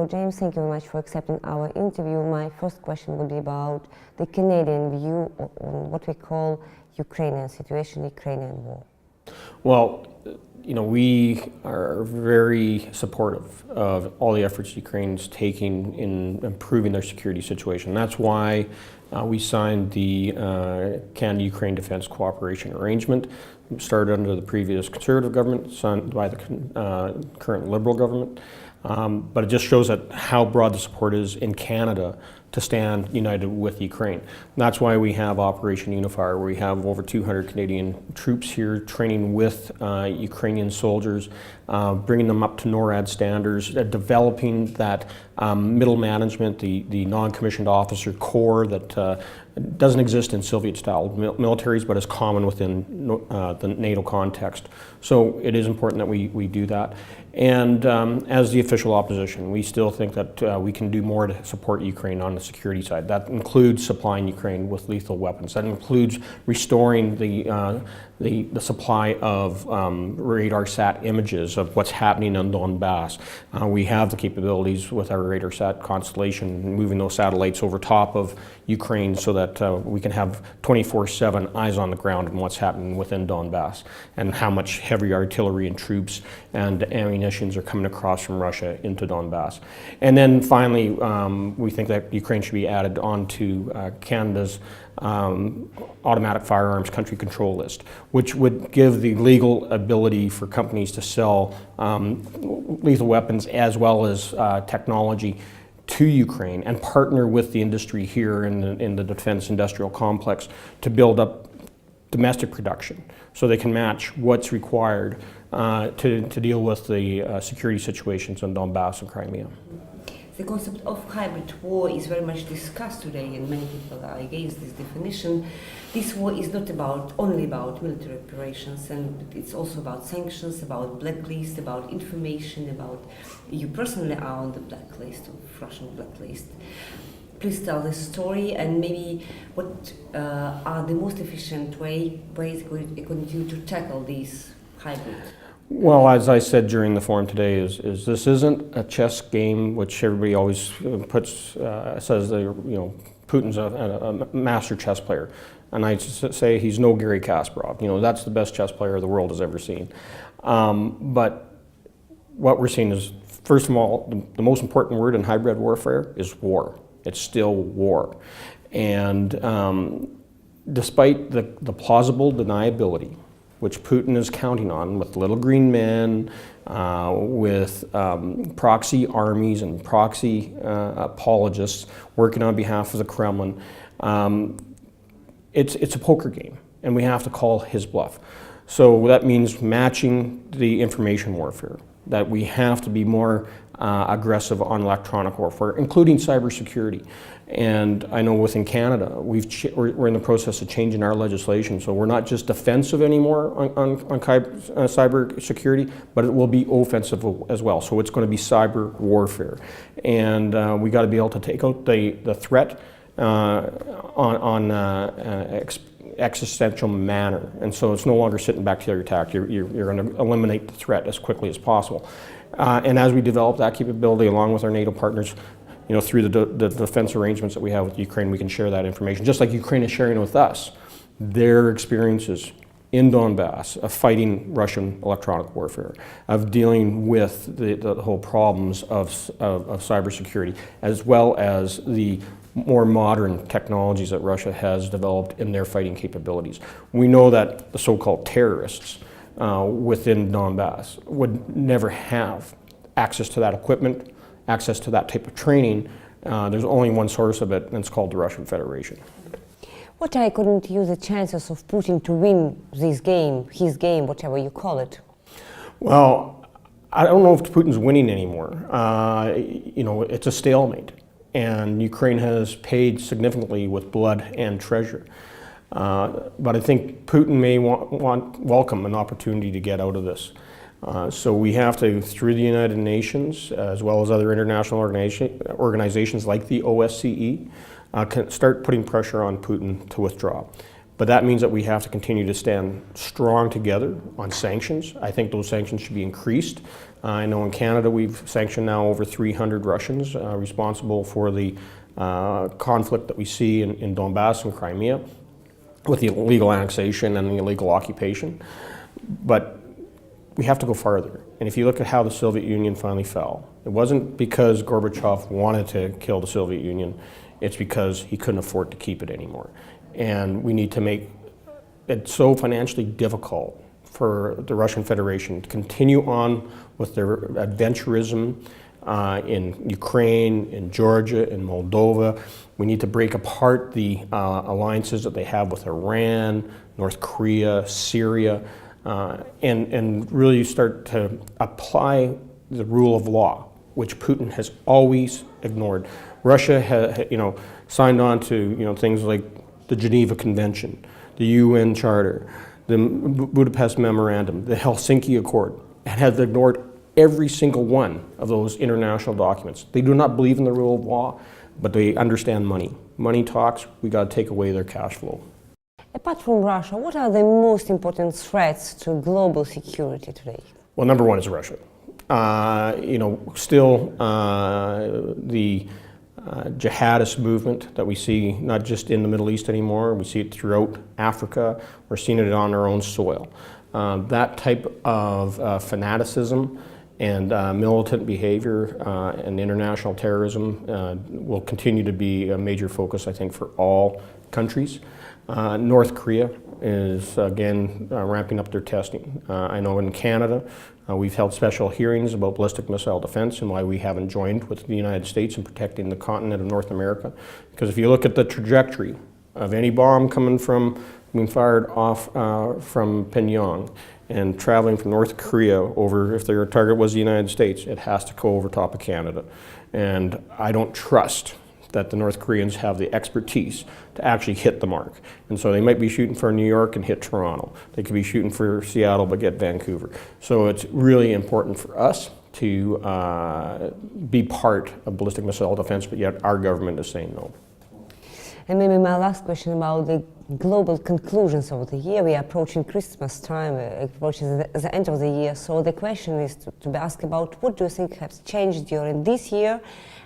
James, thank you very much for accepting our interview. My first question would be about the Canadian view on what we call Ukrainian situation, Ukrainian war. Well, we are very supportive of all the efforts Ukraine's taking in improving their security situation. That's why we signed the Canada-Ukraine Defense Cooperation Arrangement, started under the previous Conservative government, signed by the current Liberal government. But it just shows that how broad the support is in Canada to stand united with Ukraine. And that's why we have Operation UNIFIER, where we have over 200 Canadian troops here training with Ukrainian soldiers, bringing them up to NORAD standards, developing that middle management, the non-commissioned officer corps that doesn't exist in Soviet-style militaries, but is common within the NATO context. So it is important that we do that. And as the official opposition, we still think that we can do more to support Ukraine on the security side. That includes supplying Ukraine with lethal weapons. That includes restoring the supply of radar sat images of what's happening on Donbass. We have the capabilities with our radar sat constellation, moving those satellites over top of Ukraine so that we can have 24/7 eyes on the ground on what's happening within Donbass and how much heavy artillery and troops and ammunitions are coming across from Russia into Donbass. And then finally, we think that Ukraine should be added onto Canada's automatic firearms country control list, which would give the legal ability for companies to sell lethal weapons as well as technology to Ukraine and partner with the industry here in the defense industrial complex to build up domestic production so they can match what's required to deal with the security situations in Donbass and Crimea. The concept of hybrid war is very much discussed today, and many people are against this definition. This war is not only about military operations, and it's also about sanctions, about blacklist, about information, about you personally are on the blacklist, of Russian blacklist. Please tell the story, and maybe what are the most efficient ways according to you to tackle these hybrid? Well, as I said during the forum today, is this isn't a chess game, which everybody always says Putin's a master chess player, and I say he's no Garry Kasparov. That's the best chess player the world has ever seen. But what we're seeing is, first of all, the most important word in hybrid warfare is war. It's still war, and despite the plausible deniability, which Putin is counting on with little green men, with proxy armies and proxy apologists working on behalf of the Kremlin. It's a poker game, and we have to call his bluff. So that means matching the information warfare, that we have to be more aggressive on electronic warfare, including cybersecurity. And I know within Canada, we're in the process of changing our legislation, so we're not just defensive anymore on cyber security, but it will be offensive as well. So it's going to be cyber warfare, and we got to be able to take out the threat on existential manner, and so it's no longer sitting back to your attack. You're going to eliminate the threat as quickly as possible. And as we develop that capability along with our NATO partners, through the defense arrangements that we have with Ukraine, we can share that information, just like Ukraine is sharing with us their experiences in Donbass of fighting Russian electronic warfare, of dealing with the whole problems of cybersecurity, as well as the more modern technologies that Russia has developed in their fighting capabilities. We know that the so-called terrorists within Donbass would never have access to that equipment, access to that type of training. There's only one source of it, and it's called the Russian Federation. What are, according to you, the chances of Putin to win this game, his game, whatever you call it? Well, I don't know if Putin's winning anymore. It's a stalemate, and Ukraine has paid significantly with blood and treasure. But I think Putin may welcome an opportunity to get out of this. So we have to, through the United Nations, as well as other international organizations like the OSCE, start putting pressure on Putin to withdraw. But that means that we have to continue to stand strong together on sanctions. I think those sanctions should be increased. I know in Canada we've sanctioned now over 300 Russians responsible for the conflict that we see in Donbass and Crimea with the illegal annexation and the illegal occupation. But we have to go farther. And if you look at how the Soviet Union finally fell, it wasn't because Gorbachev wanted to kill the Soviet Union, it's because he couldn't afford to keep it anymore. And we need to make it so financially difficult for the Russian Federation to continue on with their adventurism in Ukraine, in Georgia, in Moldova. We need to break apart the alliances that they have with Iran, North Korea, Syria, and really start to apply the rule of law, which Putin has always ignored. Russia has, signed on to, things like the Geneva Convention, the UN Charter, the Budapest Memorandum, the Helsinki Accord, and has ignored every single one of those international documents. They do not believe in the rule of law, but they understand money. Money talks, we got to take away their cash flow. Apart from Russia, what are the most important threats to global security today? Well, number one is Russia. Still the jihadist movement that we see not just in the Middle East anymore, we see it throughout Africa, we're seeing it on our own soil. That type of fanaticism and militant behavior and international terrorism will continue to be a major focus, I think, for all countries. North Korea is, again, ramping up their testing. I know in Canada, we've held special hearings about ballistic missile defense and why we haven't joined with the United States in protecting the continent of North America. Because if you look at the trajectory of any bomb being fired off from Pyongyang and traveling from North Korea over, if their target was the United States, it has to go over top of Canada. And I don't trust that the North Koreans have the expertise to actually hit the mark. And so they might be shooting for New York and hit Toronto. They could be shooting for Seattle but get Vancouver. So it's really important for us to be part of ballistic missile defense, but yet our government is saying no. And maybe my last question about the global conclusions of the year. We are approaching Christmas time, approaching the end of the year. So the question is to be asked about what do you think has changed during this year,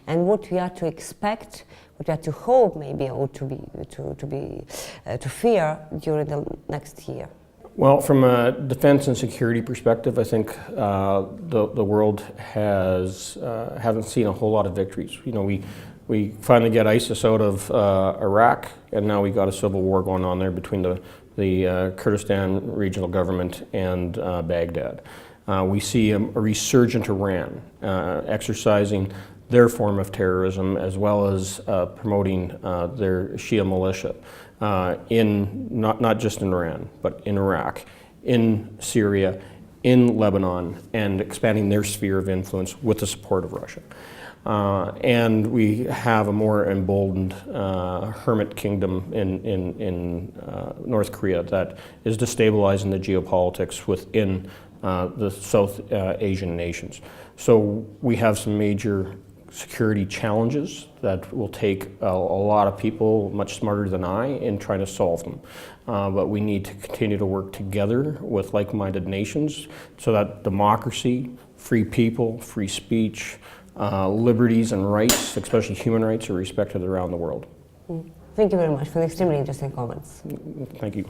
and what we are to expect, what we are to hope maybe, or to fear during the next year. Well, from a defense and security perspective, I think the world hasn't seen a whole lot of victories. We finally get ISIS out of Iraq, and now we got a civil war going on there between the Kurdistan regional government and Baghdad. We see a resurgent Iran exercising their form of terrorism, as well as promoting their Shia militia in not just in Iran, but in Iraq, in Syria, in Lebanon, and expanding their sphere of influence with the support of Russia. And we have a more emboldened hermit kingdom in North Korea that is destabilizing the geopolitics within the South Asian nations. So we have some major security challenges that will take a lot of people much smarter than I in trying to solve them. But we need to continue to work together with like-minded nations so that democracy, free people, free speech, liberties and rights, especially human rights, are respected around the world. Thank you very much for the extremely interesting comments. Thank you.